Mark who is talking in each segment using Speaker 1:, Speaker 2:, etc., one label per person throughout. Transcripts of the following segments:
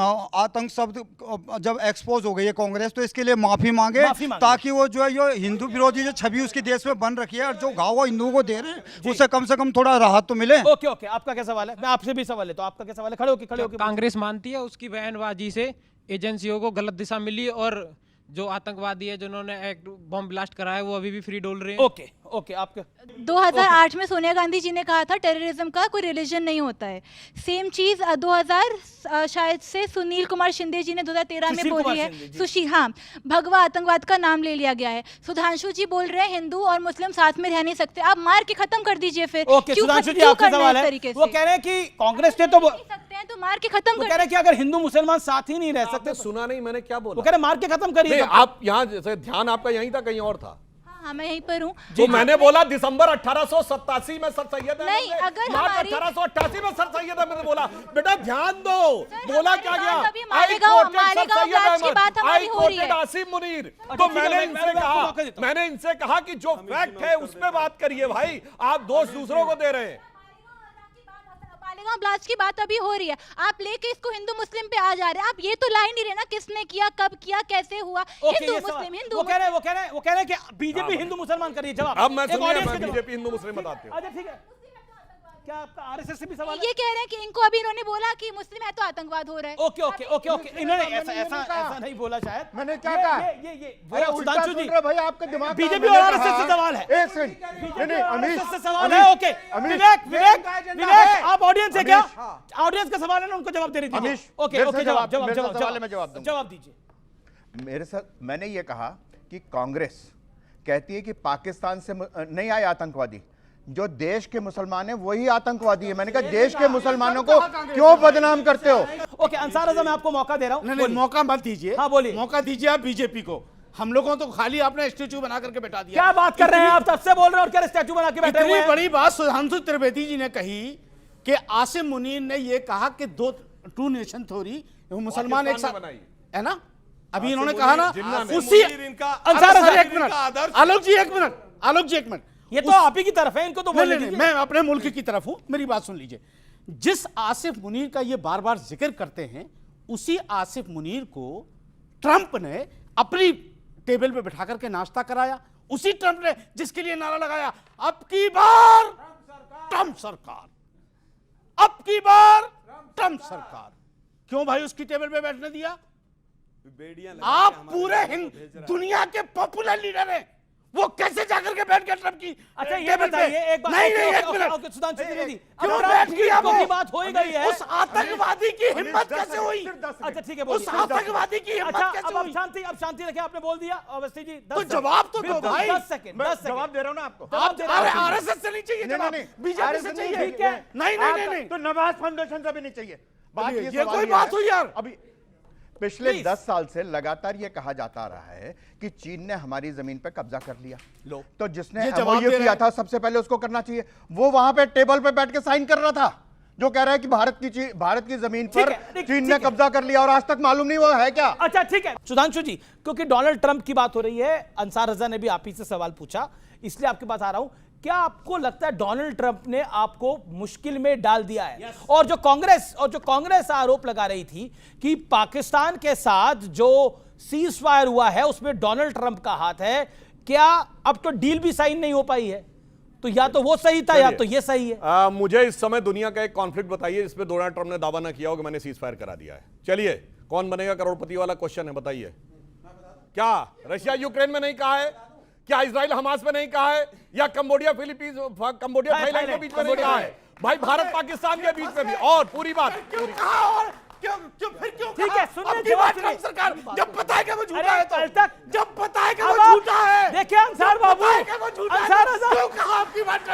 Speaker 1: आतंक शब्द जब एक्सपोज हो गई है कांग्रेस, तो इसके लिए माफी मांगे ताकि वो जो है ये हिंदू विरोधी जो छवि उसके देश में बन रखी है और जो घाव वो हिंदुओं को दे रहे हैं उससे कम से कम थोड़ा राहत तो मिले।
Speaker 2: ओके ओके, आपका क्या सवाल है? मैं आपसे भी सवाल है, तो आपका क्या सवाल है? खड़े होके
Speaker 3: कांग्रेस मानती है उसकी बयानबाजी से एजेंसियों को गलत दिशा मिली और जो आतंकवादी है जिन्होंने एक बम ब्लास्ट करा है वो अभी भी फ्री डोल रहे हैं?
Speaker 2: ओके ओके, आपके
Speaker 4: 2008 में सोनिया गांधी जी ने कहा था टेररिज्म का कोई रिलीजन नहीं होता है। सेम चीज 2000 शायद से सुनील कुमार शिंदे जी ने 2013 में बोली है। हाँ, भगवा आतंकवाद का नाम ले लिया गया है। सुधांशु जी बोल रहे हैं हिंदू और मुस्लिम साथ में रह नहीं सकते। आप मार के खत्म कर दीजिए फिर।
Speaker 2: ओके, सुधांशु जी आपका सवाल है। वो कह रहे हैं कि कांग्रेस ने तो
Speaker 4: सकते हैं तो मार के खत्म कर।
Speaker 2: कह रहे हैं कि अगर हिंदू मुसलमान साथ ही नहीं रह सकते,
Speaker 5: सुना नहीं मैंने क्या बोला?
Speaker 2: वो कह रहे मार के खत्म करिए।
Speaker 5: आप यहाँ जैसे ध्यान आपका यहीं था, कहीं और था।
Speaker 4: हाँ, मैं यहीं पर हूँ।
Speaker 5: तो मैंने बोला दिसंबर 1887 में सर सैयद
Speaker 4: नहीं, अगर
Speaker 5: मार्च
Speaker 4: हमारी
Speaker 5: 1888 में सर सैयद अहमद ने बोला। बेटा ध्यान दो, बोला क्या गया? I quoted Asim Munir. तो मैंने इनसे कहा कि जो फैक्ट है उसमें बात करिए भाई, आप दोष दूसरों को दे रहे हैं।
Speaker 4: मालेगांव ब्लास्ट की बात अभी हो रही है, आप लेके इसको हिंदू मुस्लिम पे आ जा रहे हैं। आप ये तो लाई नहीं रहे ना, किसने किया, कब किया, कैसे हुआ। हिंदू मुस्लिम हिंदू।
Speaker 2: वो कह रहे हैं कि बीजेपी हिंदू मुसलमान करिए। जवाब
Speaker 5: अब मैं बीजेपी हिंदू मुस्लिम बताती हूँ।
Speaker 2: अच्छा ठीक है, क्या आपका आरएसएस से भी सवाल है?
Speaker 4: ये कह रहे हैं कि इनको अभी इन्होंने बोला कि मुस्लिम है तो आतंकवाद हो रहा है।
Speaker 2: ओके ओके ओके ओके, इन्होंने ऐसा नहीं बोला शायद।
Speaker 1: मैंने क्या कहा?
Speaker 2: ये सुधांशु जी
Speaker 1: भाई आपका दिमाग
Speaker 2: बीजेपी और आरएसएस से सवाल है।
Speaker 1: एक सेकंड, नहीं अमीश
Speaker 2: से सवाल है। ओके विवेक आप ऑडियंस है क्या? ऑडियंस का सवाल है ना, उनको जवाब दे रही थी। ओके ओके, जवाब दीजिए।
Speaker 6: मेरे साथ मैंने ये कहा कि कांग्रेस कहती है कि पाकिस्तान से नहीं आए आतंकवादी, जो देश के मुसलमान हैं वही आतंकवादी है। मैंने कहा देश के मुसलमानों को क्यों बदनाम करते हो?
Speaker 2: ओके अंसार रज़ा, मैं आपको मौका दे रहा हूं।
Speaker 7: नहीं, मौका मत दीजिए।
Speaker 2: हाँ बोलिए।
Speaker 7: मौका दीजिए आप बीजेपी को। हम लोगों तो खाली आपने स्टैचू बना करके बैठा दिया।
Speaker 2: क्या बात कर रहे हैं आप? तब से बोल रहे हैं और क्या स्टैचू बना के बैठे हुए हैं?
Speaker 7: बड़ी बात सुधांशु त्रिवेदी जी ने कही कि आसिम मुनीर ने ये कहा कि टू नेशन थ्योरी, मुसलमान एक साथ है ना। अभी इन्होंने कहा ना उसी आलोक जी एक मिनट,
Speaker 2: ये तो आप ही की तरफ है, इनको तो बोलने दीजिए।
Speaker 7: मैं अपने मुल्क की तरफ हूं, मेरी बात सुन लीजिए। जिस आसिफ मुनीर का ये बार बार जिक्र करते हैं, उसी आसिफ मुनीर को ट्रंप ने अपनी टेबल पे बिठा करके नाश्ता कराया। उसी ट्रंप ने जिसके लिए नारा लगाया अब की बार ट्रंप सरकार, अब की बार ट्रंप सरकार। क्यों भाई उसकी टेबल पे बैठने दिया? आप पूरे दुनिया के पॉपुलर लीडर हैं, वो कैसे जाकर के बैठ गया ट्रंप की?
Speaker 2: अच्छा ये बताइए एक बात।
Speaker 7: नहीं एक मिनट,
Speaker 2: सुधांशु त्रिवेदी,
Speaker 7: क्यों बैठ गया वो?
Speaker 2: बात हो ही गई है।
Speaker 7: उस आतंकवादी की हिम्मत कैसे हुई?
Speaker 2: अच्छा ठीक है,
Speaker 7: उस आतंकवादी की हिम्मत कैसे हुई?
Speaker 2: अब शांति रखिए, आपने बोल दिया अवस्थी जी।
Speaker 7: तो जवाब तो दो भाई।
Speaker 2: 10 सेकंड
Speaker 1: जवाब दे रहा हूं ना आपको।
Speaker 7: आरएसएस से नहीं चाहिए जवाब, बीजेपी से चाहिए।
Speaker 2: ठीक है,
Speaker 7: नहीं
Speaker 1: तो नवाज फाउंडेशन से भी नहीं चाहिए। बात
Speaker 7: ये कोई बात हुई यार?
Speaker 6: अभी पिछले 10 साल से लगातार ये कहा जाता रहा है कि चीन ने हमारी जमीन पे कब्जा कर लिया। तो जिसने MOU किया था सबसे पहले उसको करना चाहिए। वो वहां पे टेबल पे बैठ के साइन कर रहा था, जो कह रहा है कि भारत की जमीन पर चीन ने कब्जा कर लिया और आज तक मालूम नहीं वो है क्या।
Speaker 2: अच्छा ठीक है सुधांशु जी, क्योंकि डोनाल्ड ट्रंप की बात हो रही है, अंसार रज़ा ने भी आप ही से सवाल पूछा, इसलिए आपके पास आ रहा हूं। क्या आपको लगता है डोनाल्ड ट्रंप ने आपको मुश्किल में डाल दिया है? और जो कांग्रेस आरोप लगा रही थी कि पाकिस्तान के साथ जो सीज फायर हुआ है उसमें डोनाल्ड ट्रंप का हाथ है, क्या अब तो डील भी साइन नहीं हो पाई है? तो या तो वो सही था या तो ये सही है।
Speaker 5: मुझे इस समय दुनिया का एक कॉन्फ्लिक्ट बताइए जिसमें डोनाल्ड ट्रंप ने दावा ना किया हो कि मैंने सीज फायर करा दिया है। चलिए, कौन बनेगा करोड़पति वाला क्वेश्चन है, बताइए। क्या रशिया यूक्रेन में नहीं कहा है? क्या इजराइल हमास में नहीं कहा है? या कंबोडिया थाईलैंड के बीच में नहीं कहा है? भाई भारत पाकिस्तान के बीच में भी। और पूरी बात
Speaker 7: क्यों कहा? और क्यों
Speaker 2: ठीक है, सुनिए
Speaker 7: ट्रंप सरकार जब पता है कि वो झूठा है, तो जब पता है कि वो झूठा है,
Speaker 2: देखिए अंसार बाबू, अंसार रज़ा
Speaker 7: क्यों कहा आपकी बात?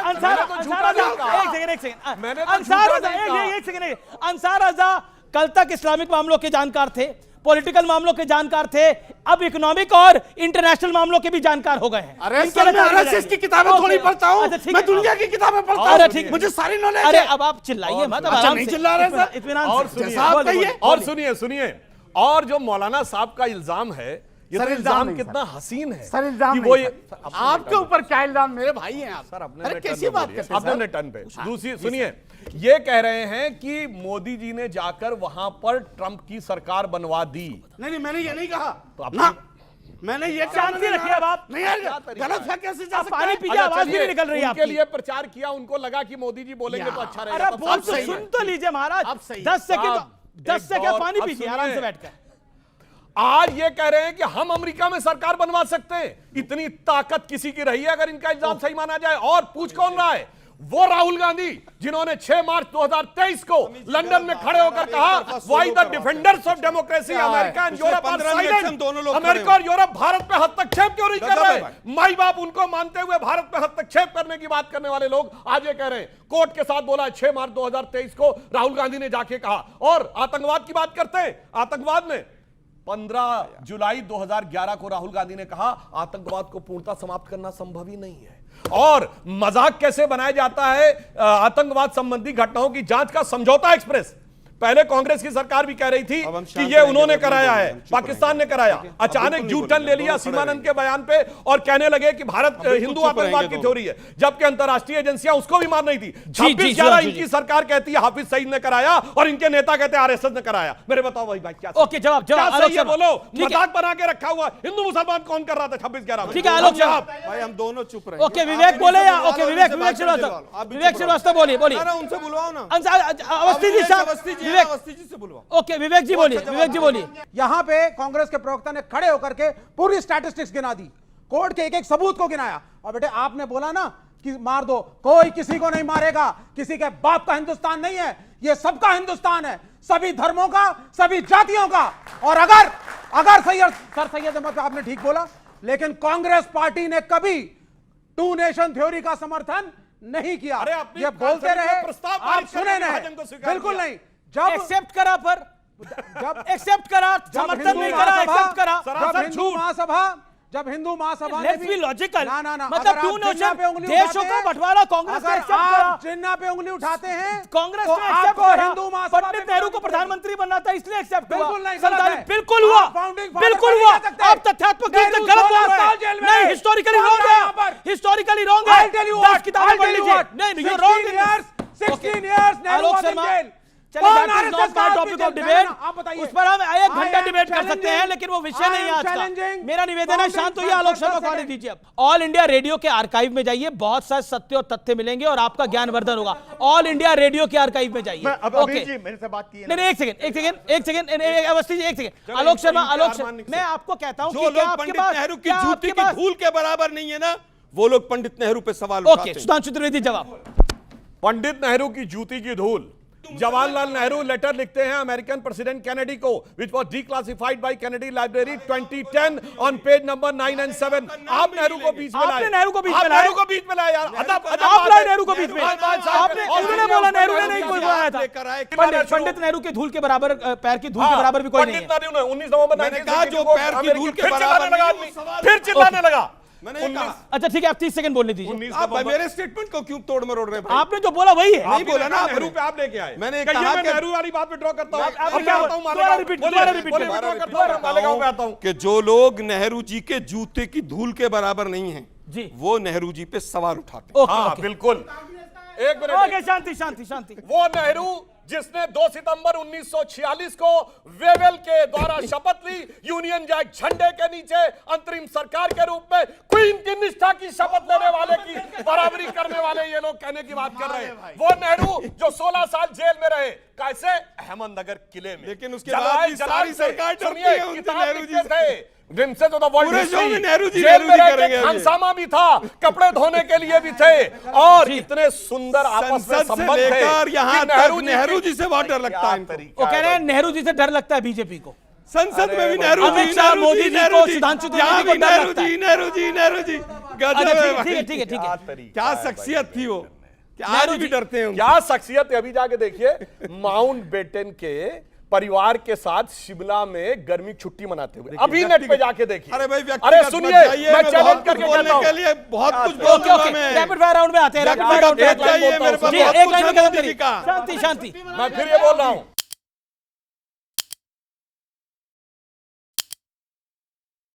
Speaker 2: अंसार रज़ा कल तक इस्लामिक मामलों के जानकार थे, पॉलिटिकल मामलों के जानकार थे, अब इकोनॉमिक और इंटरनेशनल मामलों के भी जानकार हो गए हैं।
Speaker 7: अरे सर, मैं आरएसएस की किताबें थोड़ी पढ़ता हूं, मैं दुनिया की किताबें पढ़ता हूं, मुझे सारी नॉलेज है।
Speaker 2: अरे अब आप चिल्लाइए मत,
Speaker 7: अच्छा नहीं चिल्ला रहे सर,
Speaker 2: इत्मीनान
Speaker 5: और सुनिए, और सुनिए, और जो मौलाना साहब का इल्जाम है ये
Speaker 7: सर,
Speaker 5: तो
Speaker 7: इल्जाम
Speaker 5: इल्जाम
Speaker 7: नहीं,
Speaker 5: कितना
Speaker 7: सर।
Speaker 5: हसीन है
Speaker 7: सर इल्जाम
Speaker 5: कि
Speaker 7: नहीं,
Speaker 5: वो
Speaker 7: सर।
Speaker 5: ये
Speaker 7: आपके ऊपर क्या इल्जाम, मेरे भाई हैं आप
Speaker 5: सर अपने
Speaker 7: अरे
Speaker 5: ने
Speaker 7: कैसी
Speaker 5: टर्न
Speaker 7: बात
Speaker 5: पे
Speaker 7: करते
Speaker 5: बोलिए।
Speaker 7: हैं
Speaker 5: अपने
Speaker 7: सर?
Speaker 5: ने टर्न पे दूसरी सुनिए, ये कह रहे हैं कि मोदी जी ने जाकर वहां पर ट्रंप की सरकार बनवा दी।
Speaker 7: नहीं मैंने ये नहीं कहा
Speaker 5: तो आप
Speaker 7: ना, मैंने ये कहा
Speaker 2: शांति रखिए अब आप।
Speaker 7: नहीं आएगा, गलत है कैसे जा
Speaker 2: आप
Speaker 7: सकता
Speaker 2: पानी
Speaker 7: है?
Speaker 2: पीजिए, आवाज भी
Speaker 5: चलिए,
Speaker 2: नहीं निकल रही है
Speaker 5: उनके
Speaker 2: आपकी।
Speaker 5: लिए प्रचार किया, उनको लगा कि मोदी जी बोलेंगे तो अच्छा रहेगा।
Speaker 2: अरे
Speaker 5: तब
Speaker 2: बोल
Speaker 5: सब
Speaker 2: तो
Speaker 5: सही
Speaker 2: सुन
Speaker 5: है।
Speaker 2: तो लीजिए महाराज,
Speaker 7: अब सही है।
Speaker 2: 10 सेकंड
Speaker 5: साहब,
Speaker 2: 10
Speaker 5: एक
Speaker 2: सेकंड
Speaker 5: और,
Speaker 2: पानी
Speaker 5: अब
Speaker 2: पीजिए
Speaker 5: सुनिए।
Speaker 2: आराम से बैठकर।
Speaker 5: आज ये कह रहे हैं कि हम अमेरिका में सरकार बनवा सकते हैं। इतनी ताकत किसी की रही है अगर इनका इल्जाम सही माना जाए। और पूछ कौन रहा है? वो राहुल गांधी जिन्होंने 6 मार्च 2023 को लंदन में खड़े होकर कहा why the defenders of democracy America and Europe are silent. America और यूरोप भारत पे हस्तक्षेप क्यों नहीं कर रहे? माई बाप उनको मानते हुए भारत पे हस्तक्षेप करने की बात करने वाले लोग आज ये कह रहे हैं। कोर्ट के साथ बोला 6 मार्च 2023 को राहुल गांधी ने जाके कहा। और आतंकवाद की बात करते हैं, आतंकवाद में 15 जुलाई 2011 को राहुल गांधी ने कहा आतंकवाद को पूर्णतः समाप्त करना संभव ही नहीं है। और मजाक कैसे बनाया जाता है आतंकवाद संबंधी घटनाओं की जांच का समझौता एक्सप्रेस। पहले कांग्रेस की सरकार भी कह रही थी कि ये उन्होंने कराया है, पाकिस्तान ने कराया। अचानक यू टर्न ले लिया सीमानंद के बयान पे और कहने लगे कि भारत हिंदू आतंकवाद की थ्योरी है, जबकि अंतरराष्ट्रीय एजेंसियां उसको भी मान रही थी। 26/11 इनकी सरकार कहती है हाफिज सईद ने कराया और इनके नेता कहते हैं आरएसएस ने कराया। मेरे बताओ भाई क्या
Speaker 2: ओके जवाब
Speaker 5: सही है? बोलो,
Speaker 2: ठीक है।
Speaker 5: मजाक बना के रखा हुआ हिंदू मुसलमान कौन कर रहा था 26/11 में?
Speaker 2: ठीक है आलोक साहब,
Speaker 8: भाई हम दोनों चुप रहे।
Speaker 2: ओके विवेक बोले या ओके विवेक श्रीवास्तव बोलिए
Speaker 8: उनसे बुलवाओ ना,
Speaker 2: अवस्थी जी साहब, विवेक
Speaker 8: अवस्थी जी से बुलवाओ।
Speaker 2: ओके विवेक जी बोलिए।
Speaker 9: यहां पे कांग्रेस के प्रवक्ता ने खड़े होकर के पूरी स्टैटिस्टिक्स गिना दी, कोर्ट के एक एक सबूत को गिनाया। और बेटे आपने बोला ना कि मार दो, कोई किसी को नहीं मारेगा, किसी के बाप का हिंदुस्तान नहीं है, ये सबका हिंदुस्तान है, सभी धर्मों का, सभी जातियों का। और अगर सर सैयद अहमद आपने ठीक बोला, लेकिन कांग्रेस पार्टी ने कभी 2 नेशन थ्योरी का समर्थन नहीं किया।
Speaker 5: अरे अपनी
Speaker 9: ये बोलते रहे,
Speaker 5: प्रस्ताव
Speaker 9: आप
Speaker 5: पारित
Speaker 9: सुने
Speaker 5: करने के
Speaker 9: नहीं,
Speaker 5: विभाजन को स्वीकार
Speaker 9: बिल्कुल
Speaker 5: किया।
Speaker 9: नहीं। जब
Speaker 2: एक्सेप्ट करा, पर
Speaker 9: जब
Speaker 2: एक्सेप्ट करा, समर्थन नहीं करा, एक्सेप्ट करा।
Speaker 9: जब हिंदू महासभा ने
Speaker 2: लेट्स बी लॉजिकल,
Speaker 9: ना
Speaker 2: मतलब 2 नेशन देशों का बंटवारा कांग्रेस ने एक्सेप्ट करा।
Speaker 9: चिन्ह पे उंगली उठाते हैं,
Speaker 2: कांग्रेस
Speaker 9: तो
Speaker 2: ने एक्सेप्ट
Speaker 9: आपको
Speaker 2: करा।
Speaker 9: हिंदू महासभा
Speaker 2: पंडित नेहरू को प्रधानमंत्री बनना था इसलिए एक्सेप्ट हुआ।
Speaker 9: बिल्कुल नहीं,
Speaker 2: संताली-
Speaker 9: गलत है।
Speaker 2: बिल्कुल हुआ,
Speaker 9: आप founding father
Speaker 2: बिल्कुल
Speaker 9: नहीं
Speaker 2: हुआ।
Speaker 9: कह सकते।
Speaker 2: आप तथ्यात्मक रूप से
Speaker 9: नेहरू
Speaker 2: गलत बोल
Speaker 9: 16
Speaker 2: रहे
Speaker 9: साल जेल में
Speaker 2: हैं। नहीं,
Speaker 9: रहे।
Speaker 2: हिस्टोरिकली
Speaker 9: कौन
Speaker 2: रॉन्ग
Speaker 9: है यहाँ पर?
Speaker 2: है, हिस्टोरिकली रॉन्ग है।
Speaker 9: I'll tell you
Speaker 2: 10
Speaker 9: what,
Speaker 2: किताबें
Speaker 9: I'll
Speaker 2: पढ़
Speaker 9: tell you
Speaker 2: लीजिए।
Speaker 9: what.
Speaker 2: नहीं, you're
Speaker 9: 16
Speaker 2: wrong in
Speaker 9: years,
Speaker 2: this.
Speaker 9: 16
Speaker 2: Okay.
Speaker 9: years, Nehru
Speaker 2: Alok
Speaker 9: was in
Speaker 2: Sharma,
Speaker 9: jail.
Speaker 2: चलिए,
Speaker 9: कौन
Speaker 2: that is
Speaker 9: RSS
Speaker 2: not
Speaker 9: का
Speaker 2: my
Speaker 9: आदमी
Speaker 2: topic of
Speaker 9: जेल?
Speaker 2: debate.
Speaker 9: आप बताइए।
Speaker 2: उस पर हम एक
Speaker 9: I
Speaker 2: घंटा
Speaker 9: am
Speaker 2: डिबेट कर सकते हैं,
Speaker 9: challenging-
Speaker 2: लेकिन वो विषय नहीं है आज का।
Speaker 9: challenging
Speaker 2: मेरा निवेदन है,
Speaker 9: founding
Speaker 2: शांत होइए,
Speaker 9: fathers
Speaker 2: आलोक शर्मा
Speaker 9: का
Speaker 2: को आने
Speaker 9: second.
Speaker 2: दीजिए। अब ऑल इंडिया रेडियो के आर्काइव में जाइए, बहुत सारे सत्य और तथ्य मिलेंगे और आपका ज्ञानवर्धन होगा। ऑल इंडिया रेडियो के आर्काइव में जाइए।
Speaker 6: अभी जी मेरे से बात की है ना।
Speaker 2: नहीं, एक सेकंड, अवस्थी जी, एक सेकंड। आलोक शर्मा, मैं आपको कहता हूं
Speaker 8: जो
Speaker 2: कि क्या
Speaker 8: लोग
Speaker 2: आपके
Speaker 8: पंडित
Speaker 2: पास
Speaker 8: नेहरू की
Speaker 2: क्या
Speaker 8: जूती
Speaker 2: आपके
Speaker 8: की
Speaker 2: पास-
Speaker 8: धूल के बराबर नहीं है ना, वो लोग पंडित नेहरू पे सवाल उठाते
Speaker 2: ओके
Speaker 8: हैं।
Speaker 2: सुधांशु त्रिवेदी जवाब।
Speaker 5: पंडित नेहरू की जूती की धूल। जवाहरलाल नेहरू लेटर लिखते हैं अमेरिकन प्रेसिडेंट कैनेडी को, which was declassified by Kennedy Library 2010 on page number 9 and 7। आप नेहरू को बीच में लाए।
Speaker 2: आपने नेहरू को बीच में
Speaker 5: आप
Speaker 2: लाए।
Speaker 5: नेहरू को बीच में लाए यार।
Speaker 2: आप लाए नेहरू को बीच में। आपने उन्होंने बोला नेहरू ने नहीं कोई बोला था।
Speaker 8: लेकर आए।
Speaker 2: पंडित नेहरू की धूल के बराबर, पैर की धूल के बराबर भी कोई नहीं है।
Speaker 5: पंडित नेहरू ने 19 नवंबर
Speaker 8: मैंने कहा जो पैर की धूल के बराबर
Speaker 5: लगा
Speaker 8: नहीं है, वो सवाल-
Speaker 5: फिर चिल्लाने लगा।
Speaker 8: मैंने ये कहा।
Speaker 2: अच्छा ठीक है, आप 30 सेकंड बोलने दीजिए।
Speaker 8: आप मेरे स्टेटमेंट को क्यों तोड़ मरोड़ रहे हैं भाई?
Speaker 2: आपने जो बोला वही है।
Speaker 8: नहीं बोला ना
Speaker 5: नेहरू पे आप लेके आए।
Speaker 8: मैंने
Speaker 5: कहिए,
Speaker 8: कहा
Speaker 5: मैं
Speaker 8: कि-
Speaker 5: नेहरू वाली बात विड्रॉ करता हूं।
Speaker 2: आप
Speaker 5: अब
Speaker 2: क्या
Speaker 5: मैं आता हूं
Speaker 2: दोबारा
Speaker 5: मालेगांव।
Speaker 2: रिपीट
Speaker 5: बोलिए,
Speaker 2: दोबारा
Speaker 5: बोलिए,
Speaker 2: रिपीट
Speaker 5: withdraw करता हूं, मालेगांव में आता हूं।
Speaker 8: कि जो लोग नेहरू जी के जूते की धूल के बराबर नहीं हैं
Speaker 2: जी।
Speaker 8: वो नेहरू जी पे सवाल उठाते हैं।
Speaker 2: ओके
Speaker 5: हाँ बिल्कुल। एक मिनट।
Speaker 2: ओके, शांति।
Speaker 5: वो नेहरू जिसने 2 सितंबर 1946 को वेवेल के द्वारा शपथ ली, यूनियन जैक झंडे के नीचे अंतरिम सरकार के रूप में क्वीन की निष्ठा की शपथ लेने वाले की बराबरी करने वाले ये लोग कहने की बात कर रहे हैं। वो नेहरू जो 16 साल जेल में रहे, कैसे? अहमदनगर किले में।
Speaker 8: लेकिन उसके बाद भी सारी सरकार डरती है उनसे, नेहरू जी से।
Speaker 5: थे Glimpses of the world
Speaker 8: पूरे शो में
Speaker 5: history।
Speaker 8: नेहरू जी
Speaker 5: जेल में रह के
Speaker 8: करेंगे अभी।
Speaker 5: खानसामा भी था, कपड़े धोने के लिए भी थे, और इतने सुंदर आपस में
Speaker 8: संसद से
Speaker 5: संबंध थे
Speaker 8: लेकर यहाँ
Speaker 5: कि
Speaker 8: तक नेहरू जी से बहुत डर लगता है इनको।
Speaker 2: वो कह रहे हैं नेहरू जी से डर लगता है बीजेपी को।
Speaker 8: संसद में भी नेहरू
Speaker 2: अमित
Speaker 8: जी,
Speaker 2: शाह,
Speaker 8: नेहरू
Speaker 2: मोदी
Speaker 8: जी,
Speaker 2: जी
Speaker 8: नेहरू
Speaker 2: को,
Speaker 8: जी,
Speaker 2: सुधांशु त्रिवेदी
Speaker 8: यहाँ
Speaker 2: को
Speaker 8: भी
Speaker 2: डर
Speaker 8: नेहरू
Speaker 2: लगता है।
Speaker 8: जी, नेहरू जी, नेहरू जी, गजब है भाई।
Speaker 2: ठीक है।
Speaker 8: क्या शख्सियत थी वो, क्या आज भी डरते हैं उनसे।
Speaker 5: क्या शख्सियत है? अभी जाके देखिए माउंट बेटन के परिवार के साथ शिमला में गर्मी छुट्टी मनाते हुए, अभी नेट पे जाके देखिए।
Speaker 8: अरे भाई
Speaker 5: अरे सुनिए, मैं चैलेंज करके
Speaker 8: बोलने
Speaker 5: कहता हूं।
Speaker 8: के लिए बहुत कुछ
Speaker 2: ओके
Speaker 8: बोलूंगा
Speaker 2: ओके,
Speaker 8: मैं।
Speaker 2: रैपिड फायर राउंड में आते हैं। रैपिड फायर राउंड में
Speaker 8: एक लाइन
Speaker 2: आते हैं।
Speaker 8: मेरे पास
Speaker 2: जी,
Speaker 8: बहुत
Speaker 2: एक
Speaker 8: कुछ
Speaker 2: लाइन
Speaker 8: है
Speaker 2: में खत्म
Speaker 8: मोदी जी
Speaker 2: करिए।
Speaker 8: का।
Speaker 2: शांति।
Speaker 5: मैं फिर ये बोल रहा हूं,